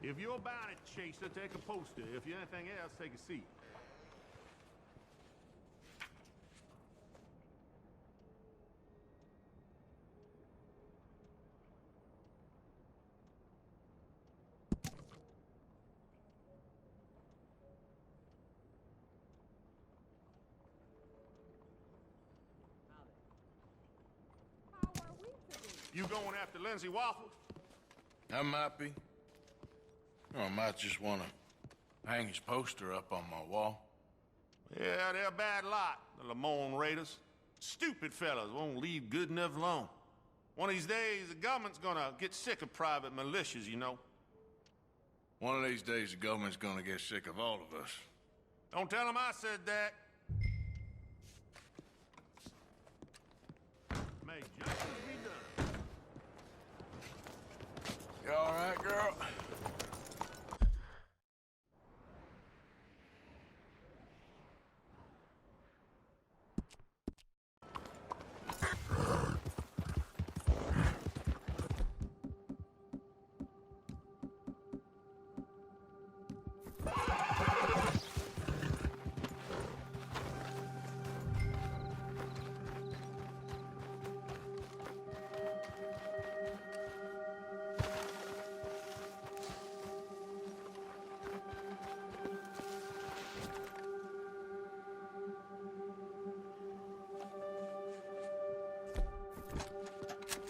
If you're about it, Chaser, take a poster. If you're anything else, take a seat. You going after Lindsay Waffles? I might be. Or I might just want to hang his poster up on my wall. Yeah, they're a bad lot, the Lamont Raiders. Stupid fellas, won't leave good enough alone. One of these days, the government's gonna get sick of private militias, you know. One of these days, the government's gonna get sick of all of us. Don't tell them I said that. May justice be done. You all right, girl?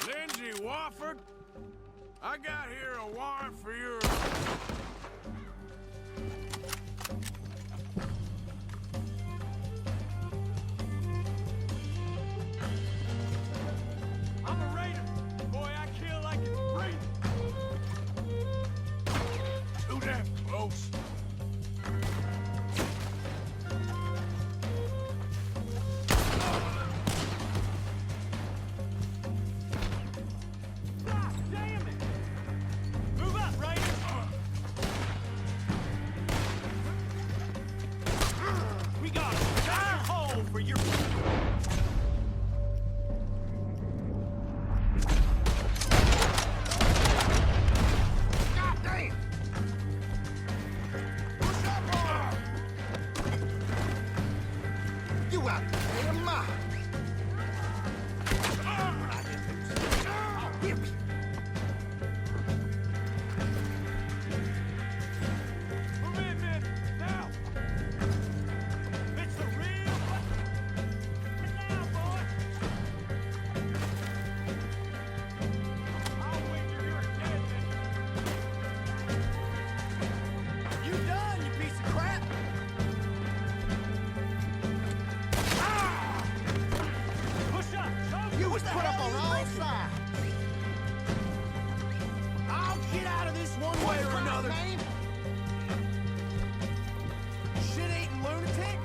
Lindsay Wofford, I got here a warrant for your... I'm a raider. Boy, I kill like it's free. Too damn close. God damn it! Move up, Raiders! We got a dire hole for your... God damn! Push up on you out there, ma! Move in, men! Now! It's the real... Now, boy! I'll wager you're dead, then. You done, you piece of crap! Push up! Show You was put up on all sides. I'll get out of this one way or another! Shit-eating lunatic!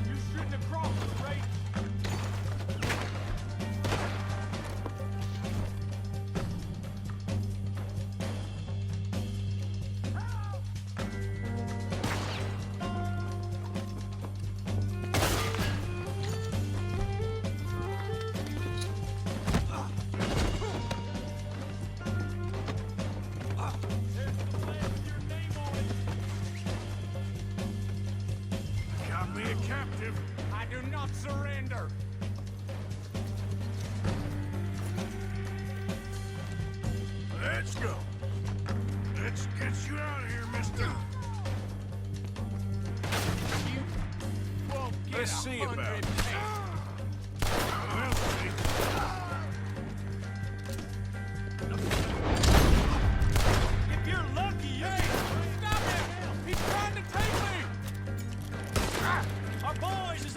You shouldn't have crossed the race. There's the flag with your name on it. Got me a captive. I do not surrender. Let's go. Let's get you out of here, mister. You won't get Let's see about 100 it. pence. We'll see. If you're lucky, you stop it! He's trying to take me! Our boys is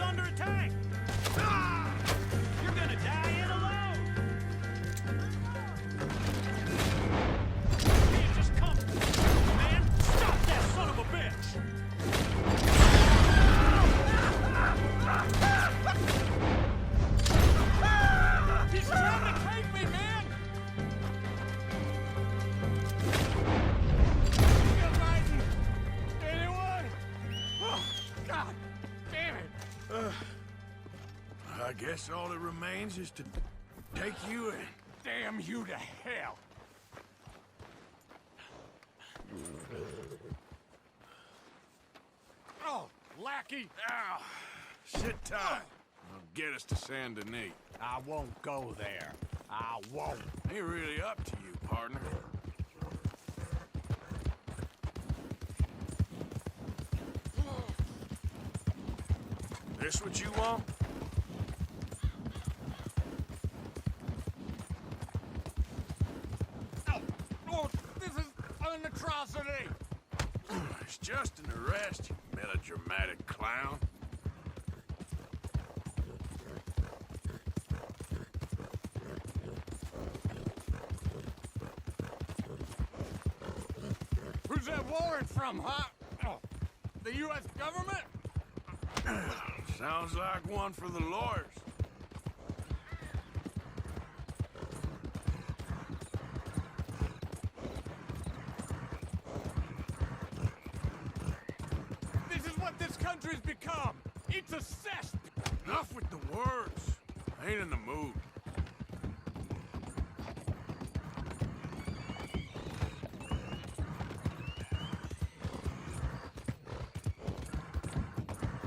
I guess all that remains is to take you in. Damn you to hell! Oh, lackey! Ow! Sit tight. I'll get us to Saint Denis. I won't go there. I won't. Ain't really up to you, partner. This what you want? Oh, this is an atrocity! It's just an arrest, you melodramatic clown. Who's that warrant from, huh? Oh, the U.S. government? Sounds like one for the lawyers. This is what this country's become. It's a cess. Enough with the words. I ain't in the mood.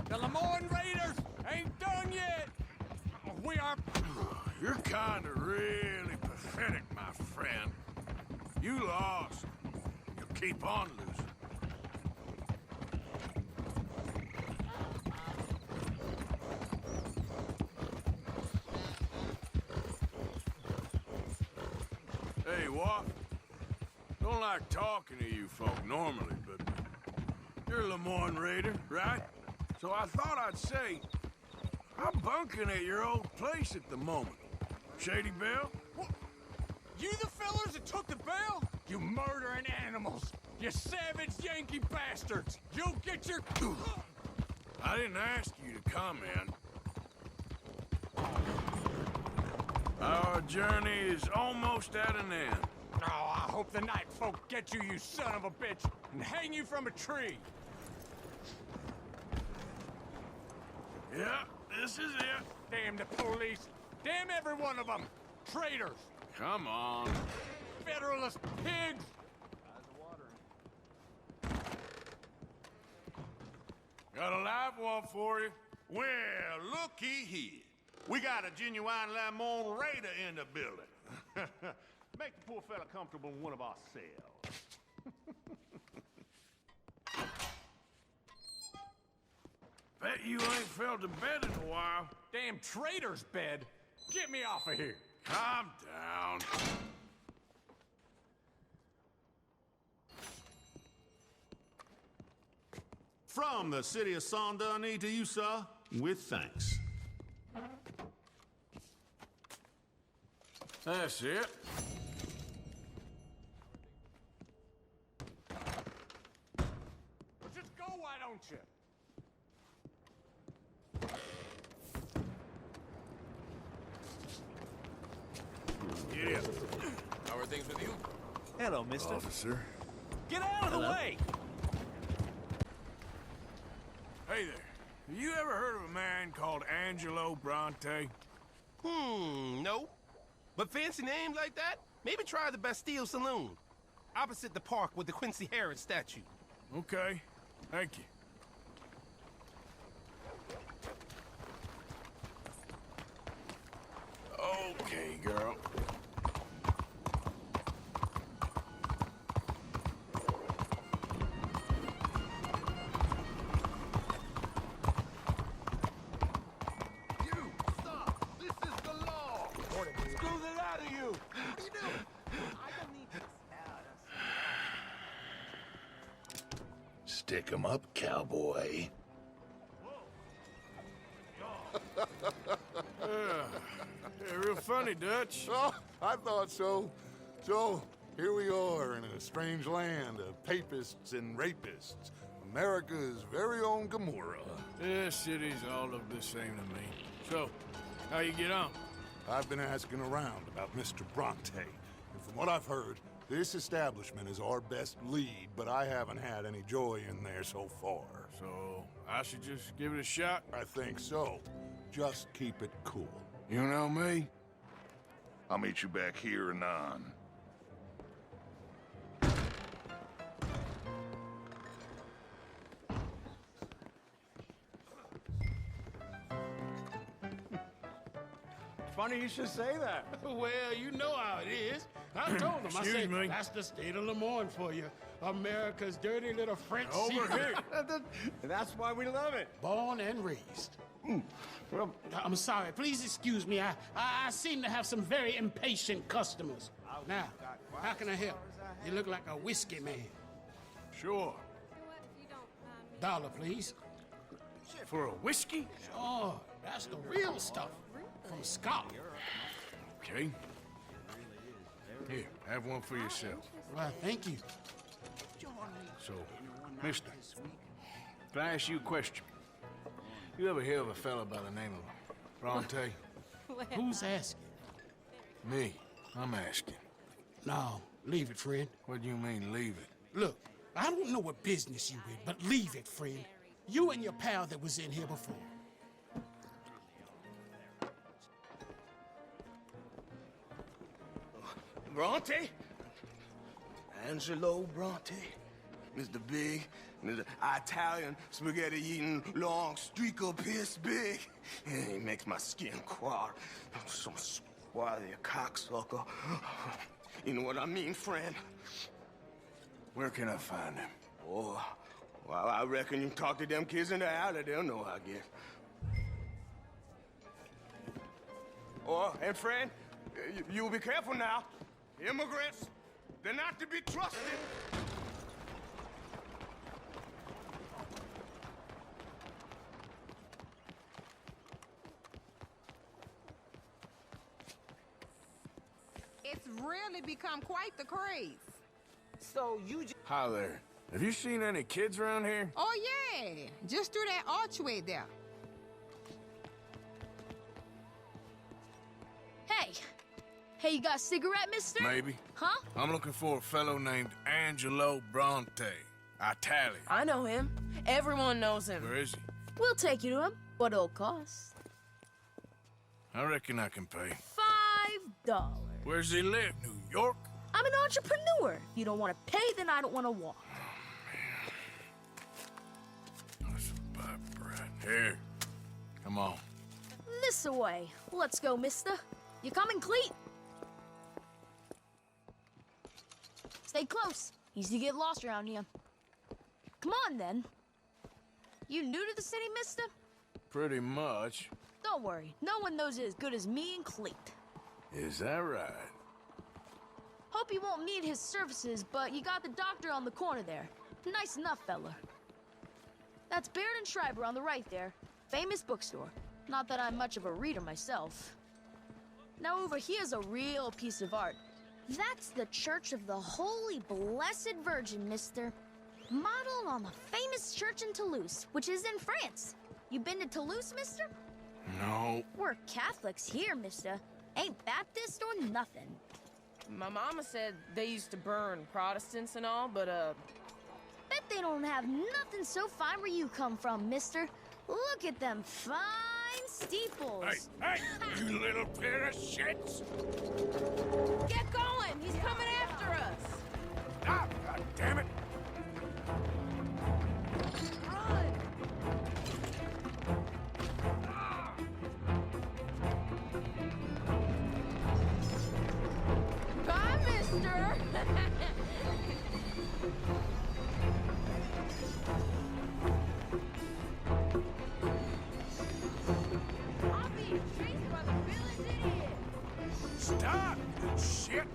The Lemoyne Raiders ain't done yet. We are... You're kinda really pathetic, my friend. You lost. You'll keep on losing. Hey, Watt. Don't like talking to you folk normally, but you're a Lemoyne Raider, right? So I thought I'd say, I'm bunking at your old place at the moment. Shady Belle? What? You the fellers that took the bell? You murdering animals. You savage Yankee bastards. You'll get your... I didn't ask you to come in. Our journey is almost at an end. Oh, I hope the night folk get you, you son of a bitch, and hang you from a tree. Yeah, this is it. Damn the police. Damn every one of them. Traitors. Come on. Federalist pigs. Got a live one for you. Well, looky here. We got a genuine Lemoyne Raider in the building. Make the poor fella comfortable in one of our cells. Bet you ain't felt a bed in a while. Damn traitor's bed. Get me off of here. Calm down. From the city of Saint Denis to you, sir, with thanks. That's it. Well, just go, why don't you? Yeah. How are things with you? Hello, mister. Officer. Get out of the way! Hey there. Have you ever heard of a man called Angelo Bronte? No. But fancy names like that? Maybe try the Bastille Saloon. Opposite the park with the Quincy Harris statue. Okay. Thank you. Okay, girl. You! Stop! This is the law! Screw the lot of you! What are you doing? Stick 'em up, cowboy. Yeah, real funny, Dutch. Oh, I thought so. So, here we are in a strange land of papists and rapists. America's very own Gomorrah. This city's all look the same to me. So, how you get on? I've been asking around about Mr. Bronte, and from what I've heard, this establishment is our best lead, but I haven't had any joy in there so far. So, I should just give it a shot? I think so. just keep it cool. You know me? I'll meet you back here anon. Funny you should say that. Well, you know how it is. I told him. I Excuse said, me. that's the state of Lemoyne for you. America's dirty little French Over secret. here. That's why we love it. Born and raised. Well, I'm sorry. Please excuse me. I seem to have some very impatient customers. Now, how can I help? You look like a whiskey man. Sure. Dollar, please. For a whiskey? Oh, that's the real stuff. From Scotland. Okay. Here, have one for yourself. Well, thank you. So, mister, can I ask you a question? You ever hear of a fella by the name of Bronte? Who's asking? Me. I'm asking. No, leave it, friend. What do you mean, leave it? Look, I don't know what business you in, but leave it, friend. You and your pal that was in here before. Bronte? Angelo Bronte? Mr. Big, Mr. Italian spaghetti-eating long streaker piss big. He makes my skin crawl. Some swarthy cocksucker. You know what I mean, friend? Where can I find him? Oh, well, I reckon you talk to them kids in the alley, they'll know, I guess. Oh, and friend, you'll be careful now. Immigrants, they're not to be trusted. It's really become quite the craze. So you just... Hi there. Have you seen any kids around here? Oh, yeah. Just through that archway there. Hey! Hey, you got a cigarette, mister? Maybe. Huh? I'm looking for a fellow named Angelo Bronte. Italian. I know him. Everyone knows him. Where is he? We'll take you to him. What it'll cost? I reckon I can pay. $5. Where's he live? New York? I'm an entrepreneur. If you don't want to pay, then I don't want to walk. That's a bad brat. Here. Come on. This away. Let's go, mister. You coming, Cleet? Stay close. Easy to get lost around here. Come on, then. You new to the city, mister? Pretty much. Don't worry. No one knows it as good as me and Cleet. Is that right? Hope you won't need his services, but you got the doctor on the corner there. Nice enough, fella. That's Baird and Schreiber on the right there. Famous bookstore. Not that I'm much of a reader myself. Now over here's a real piece of art. That's the Church of the Holy Blessed Virgin, mister. Modeled on the famous church in Toulouse, which is in France. You been to Toulouse, mister? No. We're Catholics here, mister. Ain't Baptist or nothing. My mama said they used to burn Protestants and all, but, Bet they don't have nothing so fine where you come from, mister. Look at them fine steeples. Hey, you little pair of shits! get going! He's coming after us! Ah, God damn it! Run! Bye, mister! I'll be chased by the village idiot. Stop, you shit!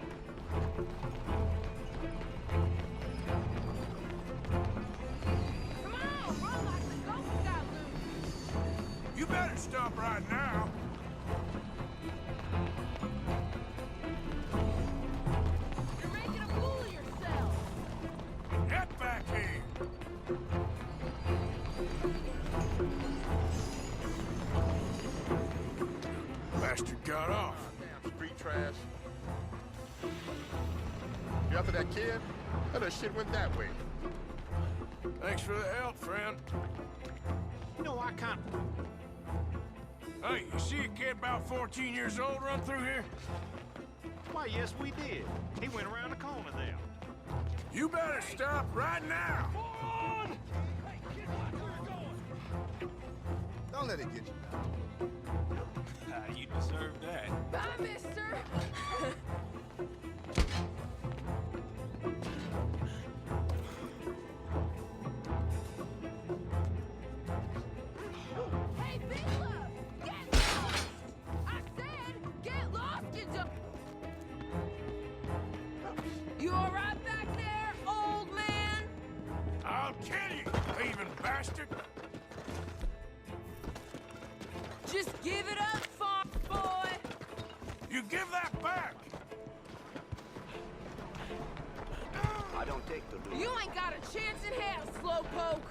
Come on, run like the ghost got loose! You better stop right now. You're making a fool of yourself! Get back here! Bastard got off. Damn street trash. You after that kid? How that shit went that way? Thanks for the help, friend. You know, I can't... Hey, you see a kid about 14 years old run through here? Why, yes, we did. He went around the corner there. You better stop right now. Don't let it get you down. You deserve that. Bye, mister. Hey, Bigla! Get lost! I said, get lost, you dumb... You all right back there, old man? I'll kill you, thieving bastard. Just give it up, farm boy. You give that back. I don't take the blue. You ain't got a chance in hell, slowpoke.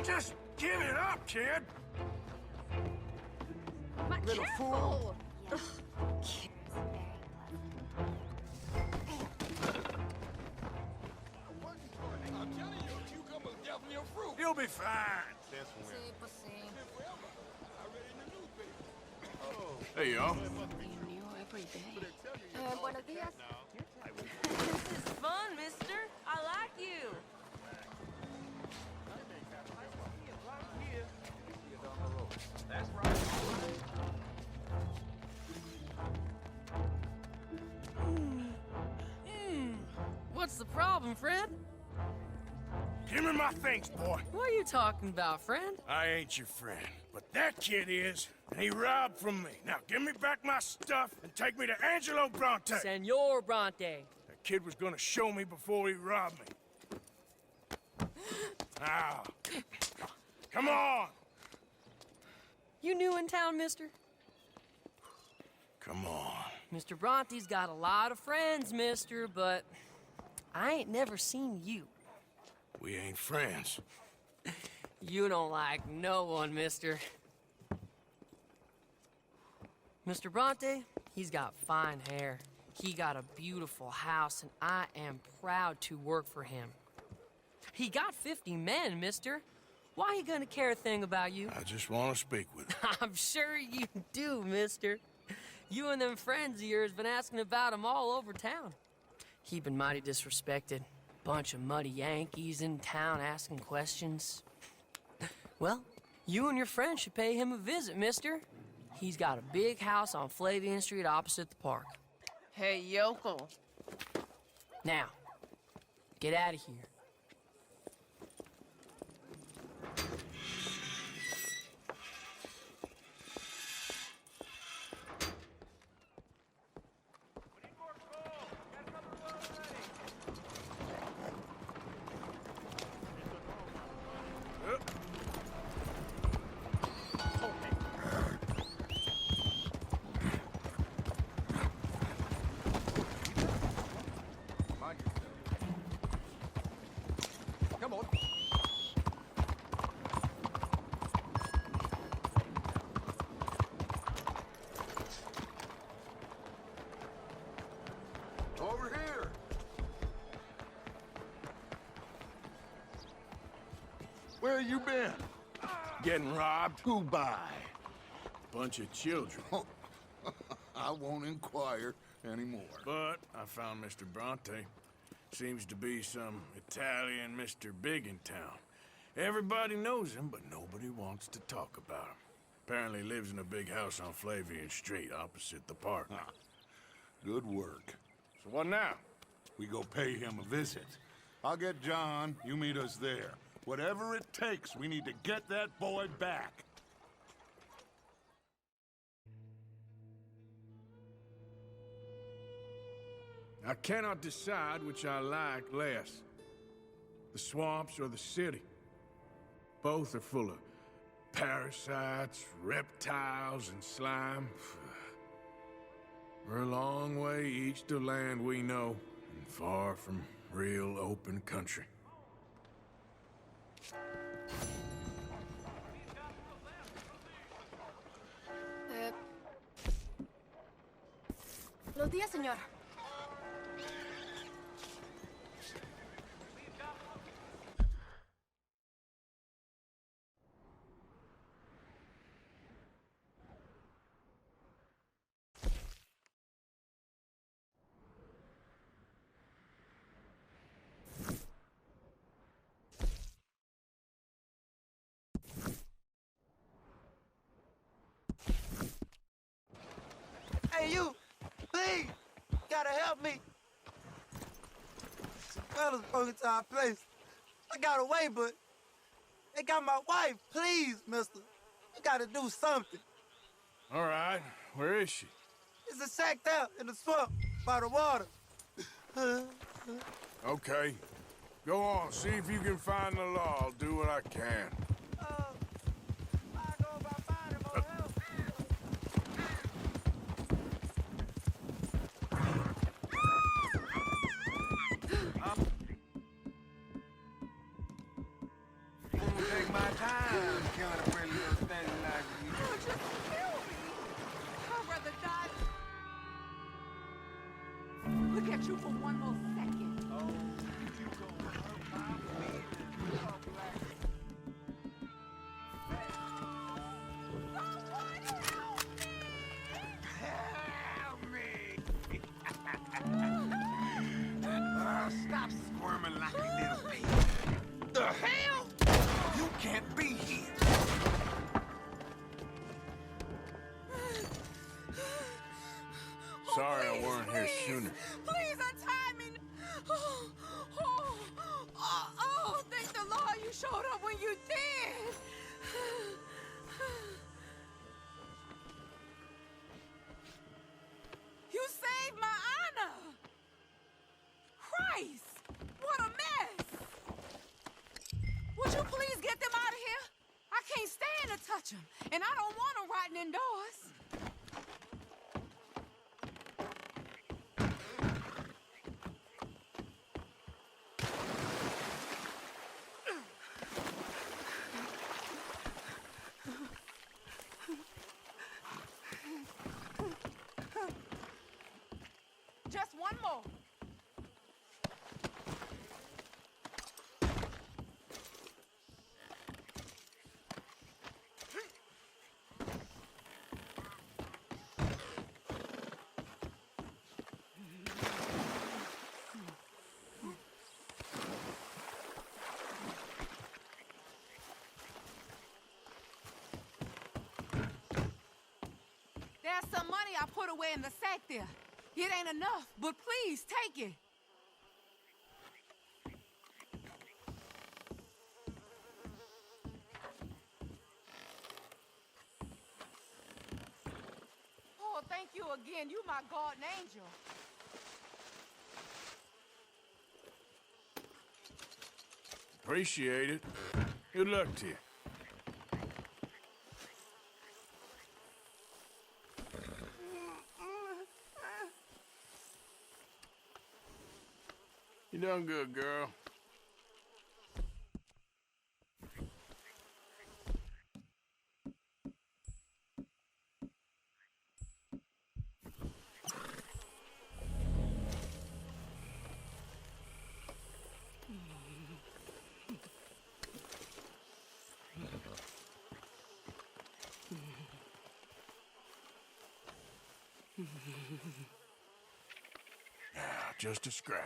Just give it up, kid. My Little careful. Ugh. I'm telling you, a cucumber's definitely a fruit. You'll be fine. Hey, y'all. Buenos dias. This is fun, mister. I like you. What's the problem, Fred? Give me my things, boy. What are you talking about, friend? I ain't your friend, but that kid is, and he robbed from me. Now give me back my stuff and take me to Angelo Bronte. Senor Bronte. That kid was gonna show me before he robbed me. Now, come on. You new in town, mister? Come on. Mr. Bronte's got a lot of friends, mister, but I ain't never seen you. We ain't friends. You don't like no one, mister. Mr. Bronte, he's got fine hair. He got a beautiful house, and I am proud to work for him. He got 50 men, mister. Why he gonna care a thing about you? I just want to speak with him. I'm sure you do, mister. You and them friends of yours been asking about him all over town. He been mighty disrespected. Bunch of muddy Yankees in town asking questions. Well, you and your friend should pay him a visit, mister. He's got a big house on Flavian Street opposite the park. Hey, yokel. Now, get out of here. Come on. Over here. Where you been? Getting robbed? Who by? Bunch of children. I won't inquire anymore. But I found Mr. Bronte. Seems to be some Italian Mr. Big in town. Everybody knows him, but nobody wants to talk about him. Apparently lives in a big house on Flavian Street, opposite the park. Good work. So what now? We go pay him a visit. I'll get John, you meet us there. Whatever it takes, we need to get that boy back. I cannot decide which I like less. The swamps or the city. Both are full of parasites, reptiles, and slime. We're a long way east of land we know, and far from real open country. Buenos días, señor. you. Please. Gotta help me. Some fellas broke into our place. I got away, but they got my wife. Please, mister. You gotta do something. All right. Where is she? It's a sack there in the swamp by the water. Okay. Go on. See if you can find the law. I'll do what I can. Take my time, killing a pretty little thing like you. Oh, just kill me. I'd rather die. Look at you for one more second. Oh, you gonna hurt my feelings. Oh, black. Stop squirming like a little baby. The hell? You can't be here. Sorry I weren't here sooner. Please untie me. Thank the Lord you showed up when you did. You saved my honor. Christ, what a mess. Would you please get them out of here? I can't stand to touch them, and I don't want them rotting indoors. Just one more. There's some money I put away in the sack there. It ain't enough, but please take it. Oh, thank you again. You my guardian angel. Appreciate it. Good luck to you. You done good, girl. Just a scratch.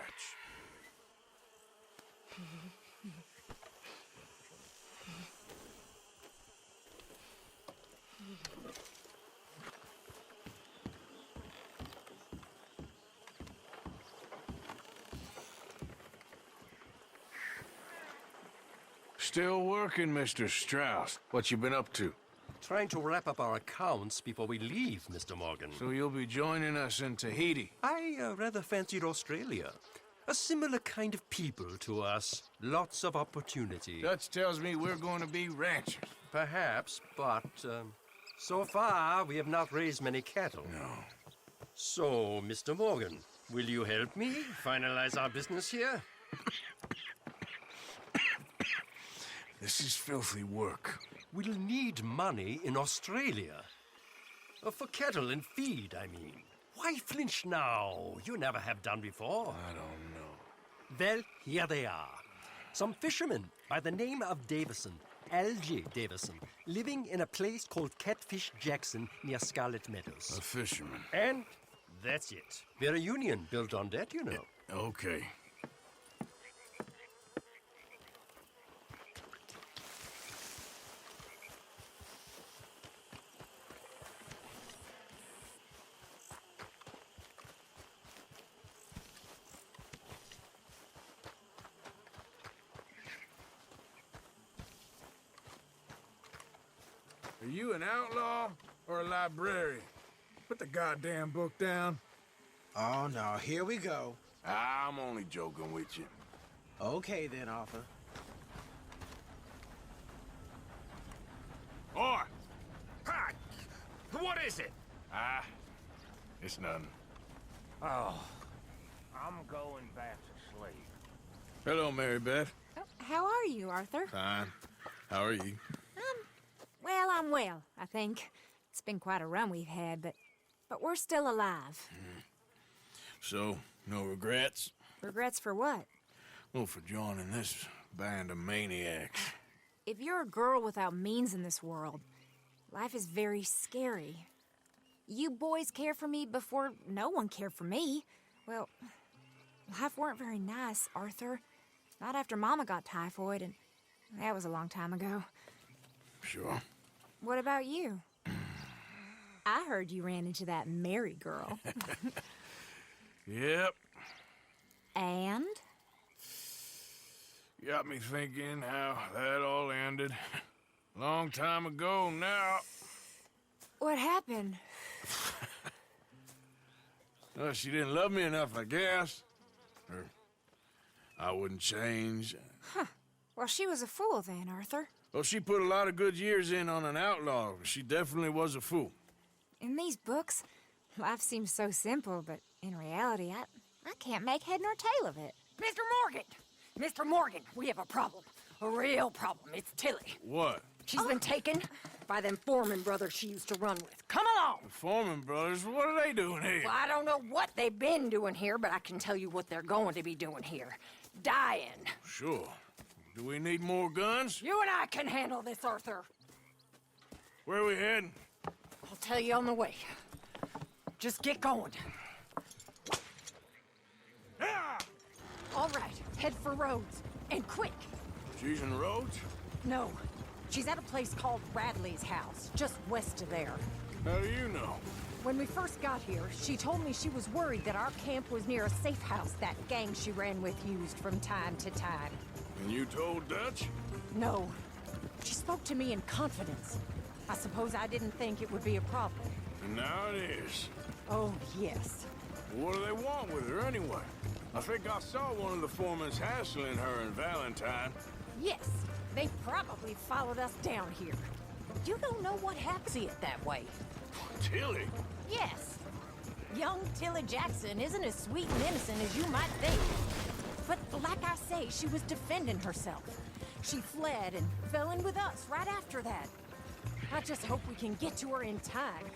Still working, Mr. Strauss. What you been up to? Trying to wrap up our accounts before we leave, Mr. Morgan. So you'll be joining us in Tahiti? I rather fancied Australia. A similar kind of people to us. Lots of opportunity. Dutch tells me we're going to be ranchers. Perhaps, but so far we have not raised many cattle. No. So, Mr. Morgan, will you help me finalize our business here? This is filthy work. We'll need money in Australia. For cattle and feed, I mean. Why flinch now? You never have done before. I don't know. Well, here they are. Some fishermen by the name of Davison, L.J. Davison, living in a place called Catfish Jackson near Scarlet Meadows. A fisherman. And that's it. We're a union built on that, you know. Okay. Are you an outlaw or a librarian? Put the goddamn book down. Oh, no, here we go. I'm only joking with you. Okay then, Arthur. Oi! Hi! What is it? It's nothing. Oh, I'm going back to sleep. Hello, Mary Beth. How are you, Arthur? Fine. How are you? Well, I'm well, I think. It's been quite a run we've had, but we're still alive. So, no regrets? Regrets for what? Well, for joining this band of maniacs. If you're a girl without means in this world, life is very scary. You boys cared for me before no one cared for me. Well, life weren't very nice, Arthur. Not after Mama got typhoid, and that was a long time ago. Sure. What about you? I heard you ran into that Mary girl. Yep. And? Got me thinking how that all ended. Long time ago now. What happened? Well, she didn't love me enough, I guess. Or I wouldn't change. Huh. Well, she was a fool then, Arthur. Well, she put a lot of good years in on an outlaw. She definitely was a fool. In these books, life seems so simple, but in reality, I can't make head nor tail of it. Mr. Morgan! Mr. Morgan, we have a problem. A real problem. It's Tilly. What? She's been taken by them Foreman brothers she used to run with. Come along! The Foreman brothers? What are they doing here? Well, I don't know what they've been doing here, but I can tell you what they're going to be doing here. Dying. Sure. Do we need more guns? You and I can handle this, Arthur. Where are we heading? I'll tell you on the way. Just get going. All right, head for Rhodes. And quick. She's in Rhodes? No, she's at a place called Radley's house, just west of there. How do you know? When we first got here, she told me she was worried that our camp was near a safe house that gang she ran with used from time to time. And you told Dutch? No. She spoke to me in confidence. I suppose I didn't think it would be a problem. And now it is. Oh, yes. What do they want with her anyway? I think I saw one of the foremans hassling her and Valentine. Yes, they probably followed us down here. You don't know what happens it that way. Tilly? Yes. Young Tilly Jackson isn't as sweet and innocent as you might think. But like I say, she was defending herself. She fled and fell in with us right after that. I just hope we can get to her in time.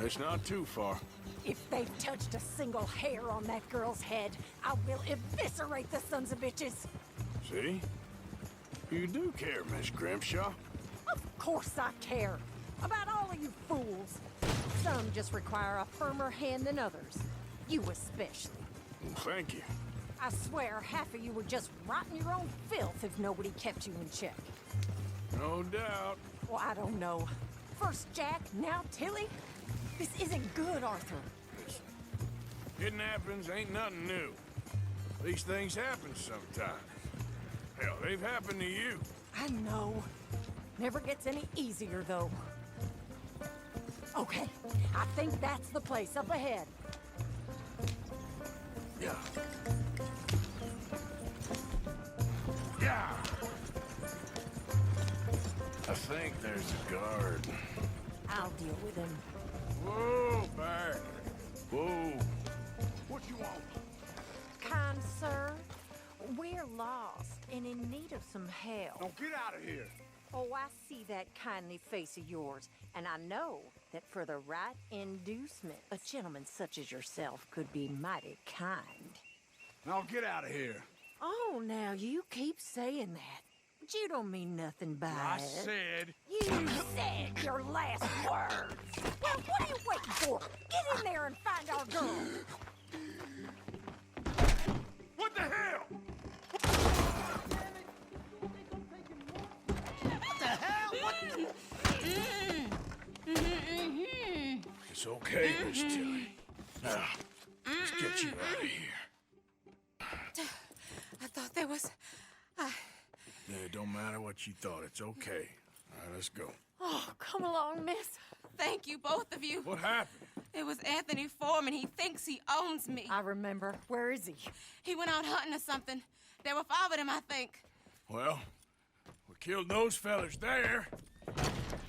It's not too far. If they've touched a single hair on that girl's head, I will eviscerate the sons of bitches. See? You do care, Miss Grimshaw. Of course I care. About all of you fools. Some just require a firmer hand than others. You especially. Thank you. I swear half of you would just rot in your own filth if nobody kept you in check. No doubt. Well, I don't know. First Jack, now Tilly? This isn't good, Arthur. Kidnappings ain't nothing new. These things happen sometimes. Hell, they've happened to you. I know. Never gets any easier, though. Okay, I think that's the place up ahead. Yeah. Yeah! I think there's a guard. I'll deal with him. Whoa, back. Whoa. What you want? Kind sir, we're lost and in need of some help. Now get out of here. Oh, I see that kindly face of yours, and I know that for the right inducement, a gentleman such as yourself could be mighty kind. Now get out of here. Oh, now you keep saying that. But you don't mean nothing by I it. said. You said your last words. Well, what are you waiting for? Get in there and find our girl. What the hell? What the hell? What? It's okay, Miss Tilly. Now, let's get you out of here. I thought there was... Yeah, it don't matter what you thought. It's okay. All right, let's go. Oh, come along, miss. Thank you, both of you. What happened? It was Anthony Foreman. He thinks he owns me. I remember. Where is he? He went out hunting or something. There were 5 of them, I think. Well, we killed those fellas there.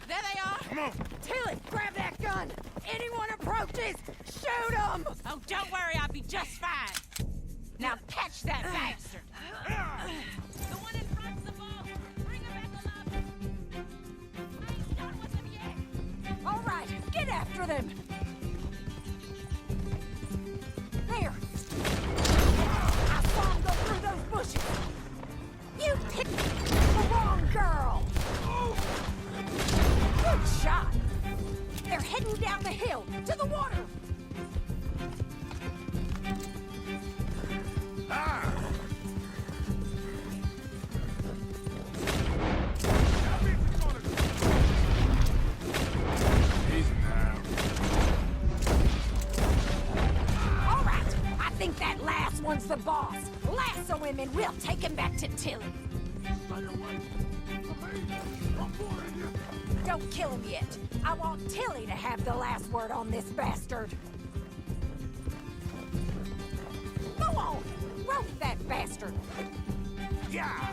There they are. Come on. Tilly, grab that gun. Anyone approaches, shoot them. Oh, don't worry. I'll be just fine. Now catch that bastard. The one in front's the ball. Bring her back alive. I ain't done with them yet. All right, get after them. There. I saw him go through those bushes. You picked the wrong girl. Good shot. They're heading down the hill to the water. All right, I think that last one's the boss. Lasso him and we'll take him back to Tilly. Don't kill him yet. I want Tilly to have the last word on this bastard. Go on, rope that bastard. Yeah!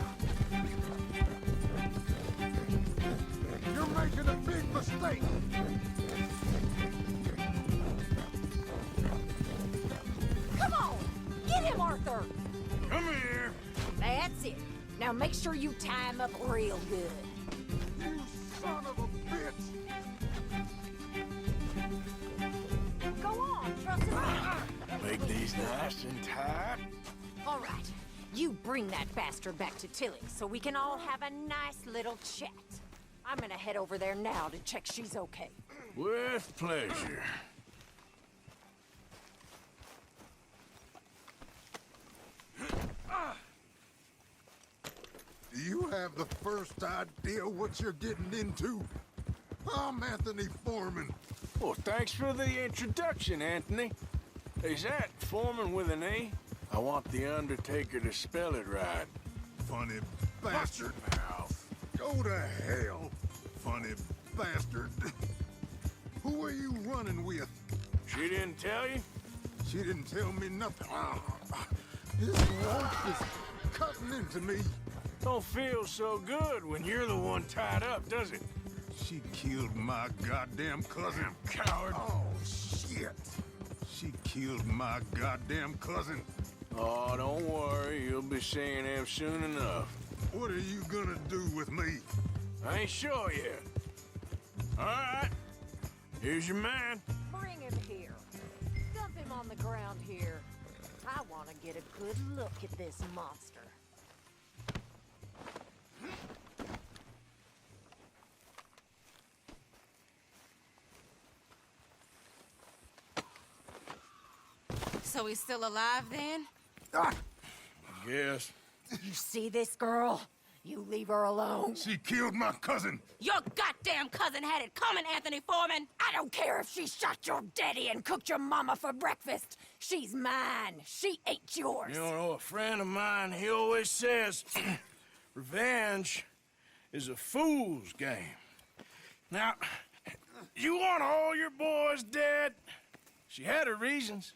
You're making a big mistake! Come on, get him, Arthur. Come here. That's it. Now make sure you tie him up real good. You son of a bitch! Go on, trust him out. Make these nice and tight. All right, you bring that bastard back to Tilly so we can all have a nice little chat. I'm gonna head over there now to check she's okay. With pleasure. Do you have the first idea what you're getting into? I'm Anthony Foreman. Well, thanks for the introduction, Anthony. Is that Foreman with an A? I want the Undertaker to spell it right. Funny bastard. Mouth. Go to hell, funny bastard. Who are you running with? She didn't tell you? She didn't tell me nothing. This wolf is cutting into me. Don't feel so good when you're the one tied up, does it? She killed my goddamn cousin. Coward. Oh, shit. She killed my goddamn cousin. Oh, don't worry. You'll be seeing him soon enough. What are you gonna do with me? I ain't sure yet. All right. Here's your man. Bring him here. Dump him on the ground here. I want to get a good look at this monster. So he's still alive then? I guess. You see this girl? You leave her alone. She killed my cousin. Your goddamn cousin had it coming, Anthony Foreman! I don't care if she shot your daddy and cooked your mama for breakfast. She's mine. She ain't yours. You know, a friend of mine, he always says, revenge is a fool's game. Now, you want all your boys dead? She had her reasons.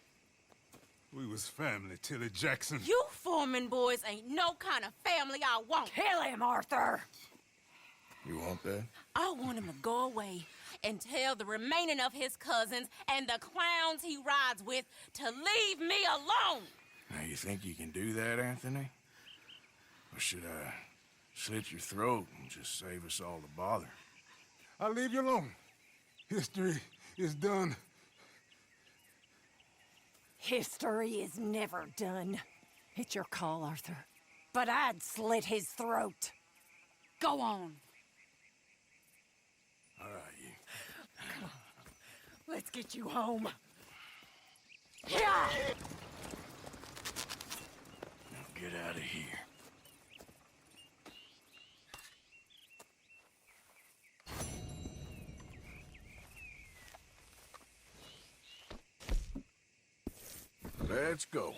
We was family, Tilly Jackson. You Foreman boys ain't no kind of family I want. Kill him, Arthur. You want that? I want him to go away and tell the remaining of his cousins and the clowns he rides with to leave me alone. Now, you think you can do that, Anthony? Or should I slit your throat and just save us all the bother? I'll leave you alone. History is done. History is never done. It's your call, Arthur. But I'd slit his throat. Go on. All right, you. Come on. Let's get you home. Yeah! Now get out of here. Let's go.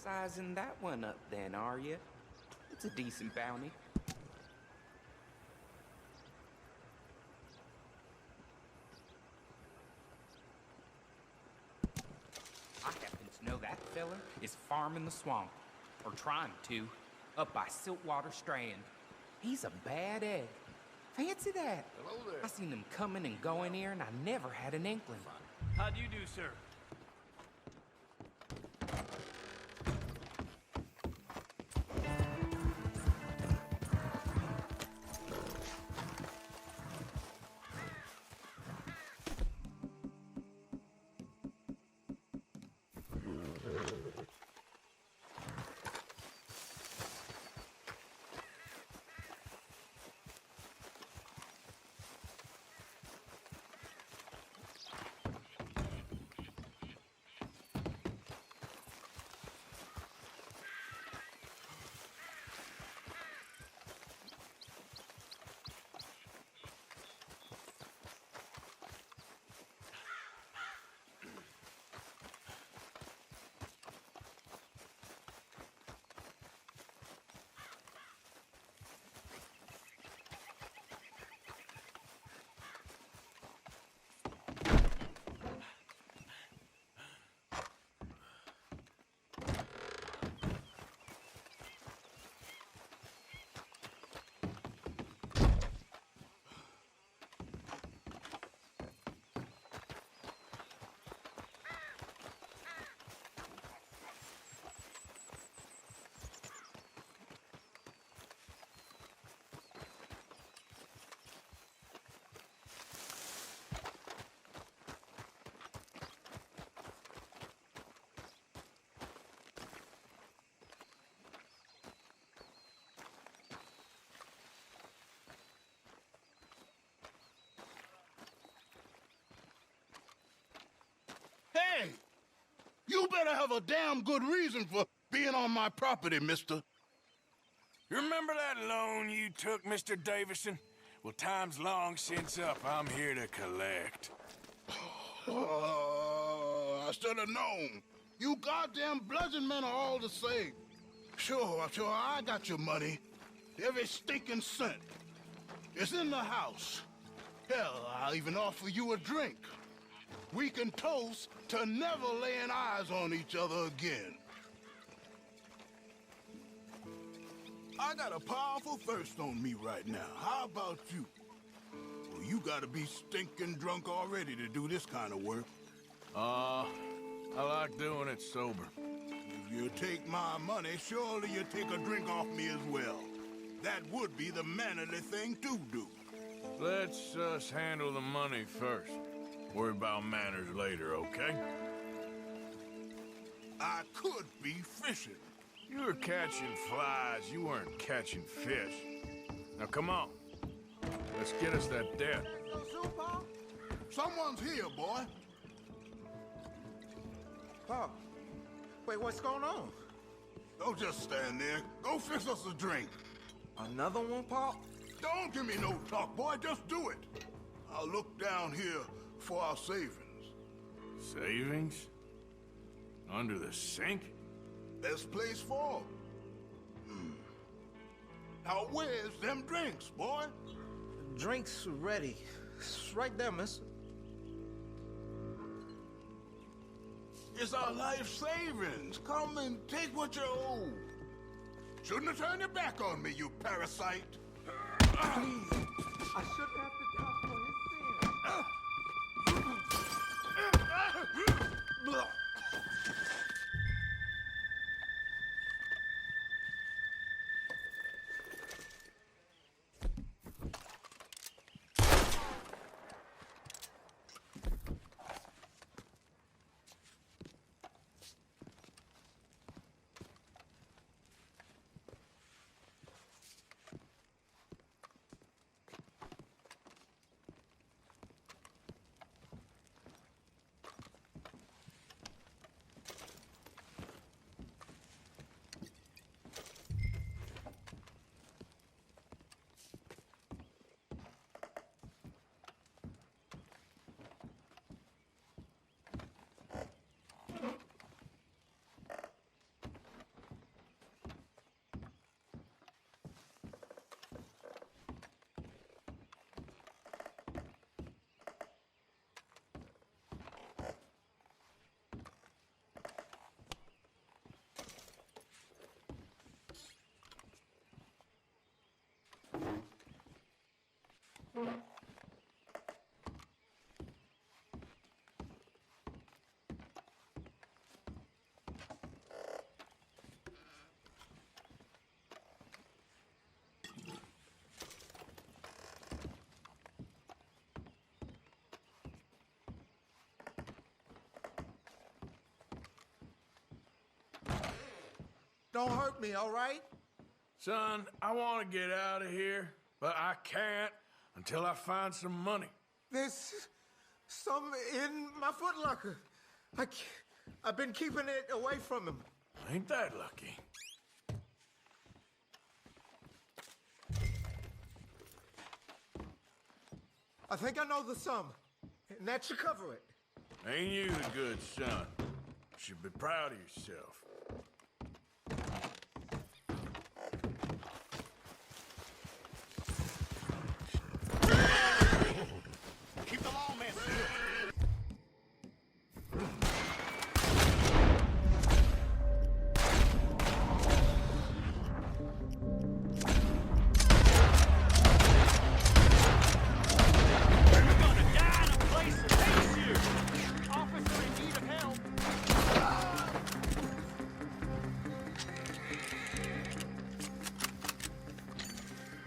Sizing that one up then, are you? It's a decent bounty. I happen to know that fella is farming the swamp, or trying to, up by Siltwater Strand. He's a bad egg. Fancy that. Hello there. I seen him coming and going here, and I never had an inkling. How do you do, sir? Hey! You better have a damn good reason for being on my property, mister. You remember that loan you took, Mr. Davison? Well, time's long since up. I'm here to collect. I should have known. You goddamn bludgeon men are all the same. Sure, I got your money. Every stinking cent. It's in the house. Hell, I'll even offer you a drink. We can toast to never laying eyes on each other again. I got a powerful thirst on me right now. How about you? Well, you gotta be stinking drunk already to do this kind of work. I like doing it sober. If you take my money, surely you take a drink off me as well. That would be the mannerly thing to do. Let's us handle the money first. Worry about manners later, okay? I could be fishing. You were catching flies, you weren't catching fish. Now come on. Let's get us that debt. Someone's here, boy. Pa, wait, what's going on? Don't just stand there. Go fix us a drink. Another one, Pa? Don't give me no talk, boy. Just do it. I'll look down here for our savings. Savings? Under the sink? Best place for 'em. Now where's them drinks, boy? Drinks ready. It's right there, mister. It's our life savings. Come and take what you owe. Shouldn't have turned your back on me, you parasite. Please, I shouldn't have to die for his sins. Don't hurt me, all right? Son, I want to get out of here, but I can't until I find some money. There's some in my footlocker. I've been keeping it away from him. Ain't that lucky? I think I know the sum, and that should cover it. Ain't you the good son? You should be proud of yourself. Keep the lawman still.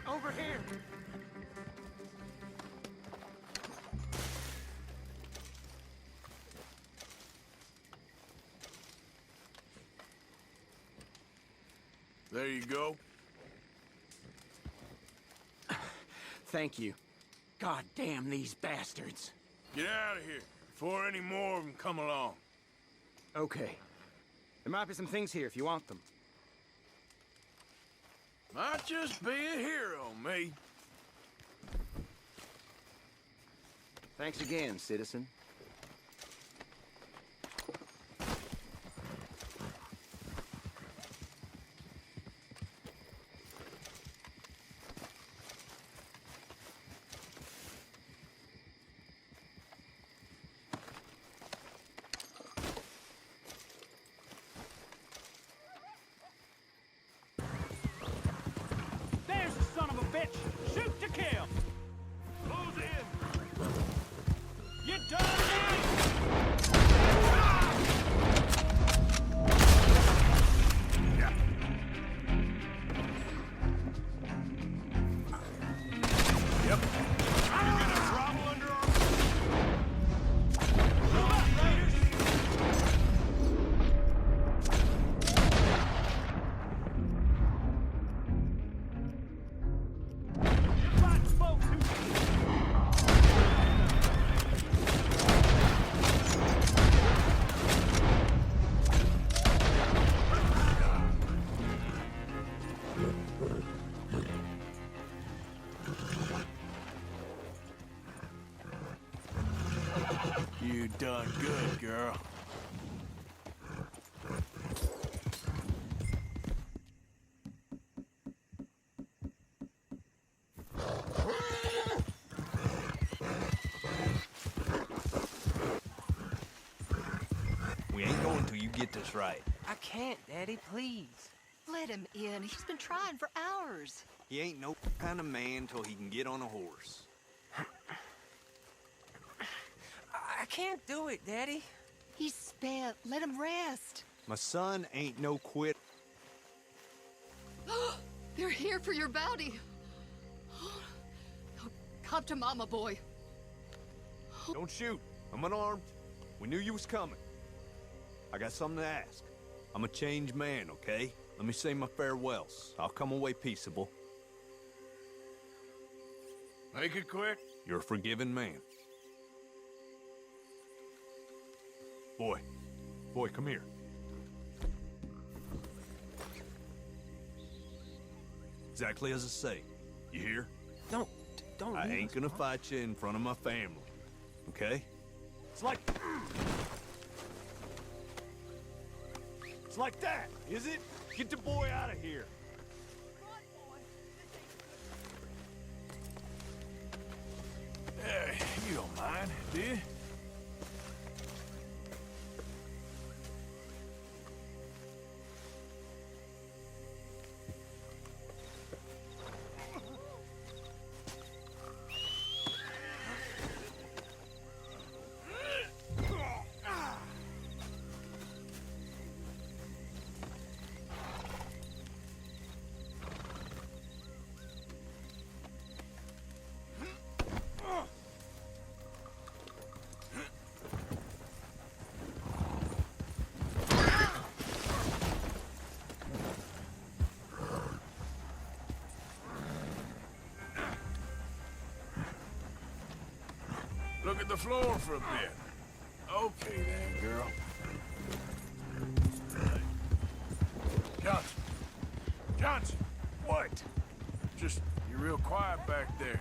Over here. There you go. Thank you. God damn these bastards. Get out of here before any more of them come along. Okay. There might be some things here if you want them. Might just be a hero, me. Thanks again, citizen. There's the son of a bitch! Shoot to kill! Close in! You done right! Yep. You're gonna grovel under our... Move up, Raiders! You're fighting folks who... You done good, girl. We ain't going till you get this right. I can't, Daddy, please. Let him in. He's been trying for hours. He ain't no kind of man till he can get on a horse. I can't do it, Daddy. He's spent. Let him rest. My son ain't no quit. They're here for your bounty. Come to Mama, boy. Don't shoot. I'm unarmed. We knew you was coming. I got something to ask. I'm a changed man, okay? Let me say my farewells. I'll come away peaceable. Make it quick. You're a forgiving man. Boy. Boy, come here. Exactly as I say. You hear? Don't I leave ain't us, gonna Pop. fight you in front of my family. Okay? It's like that, is it? Get the boy out of here. You don't mind, do you? look at the floor for a bit. Okay then, girl. Johnson. Johnson! What? Just, you're real quiet back there.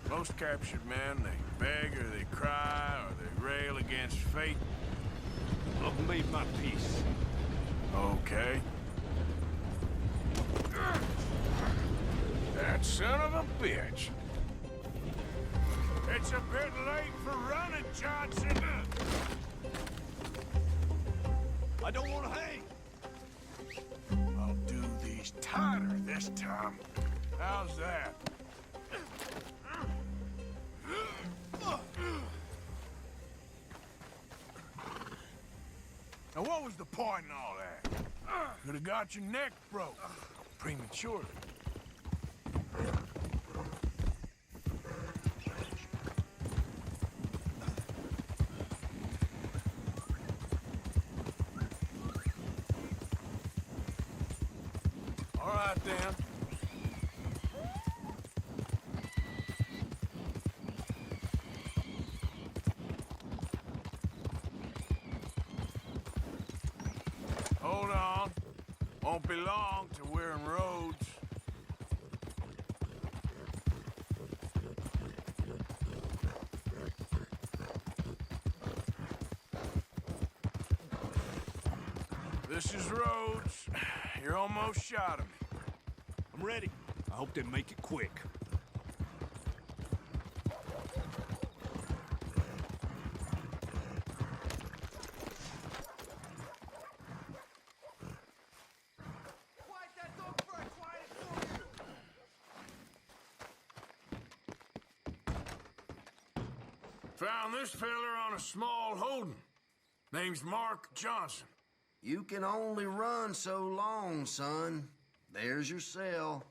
Most captured men, they beg or they cry or they rail against fate. I've made my peace. Okay. That son of a bitch. It's a bit late for running, Johnson. I don't want to hang. I'll do these tighter this time. How's that? Now, what was the point in all that? Could have got your neck broke prematurely. All right, then. Hold on. Won't be long till we're in Rhodes. This is Rhodes. You're almost shot of me. I'm ready. I hope they make it quick. Found this feller on a small holding. Name's Mark Johnson. You can only run so long, son. There's your cell.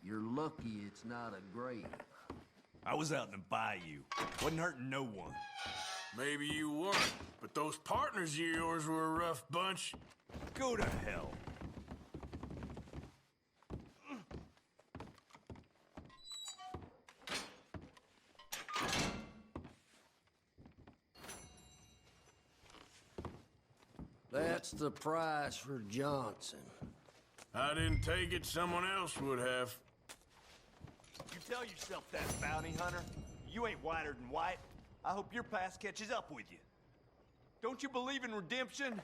You're lucky it's not a grave. I was out in the bayou. Wasn't hurting no one. Maybe you weren't, but those partners of yours were a rough bunch. Go to hell. That's the price for Johnson. I didn't take it, someone else would have. You tell yourself that, bounty hunter. You ain't whiter than white. I hope your past catches up with you. Don't you believe in redemption?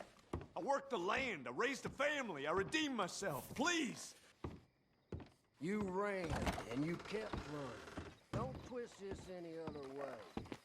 I worked the land, I raised a family, I redeemed myself. Please! You ran, and you kept running. Don't twist this any other way.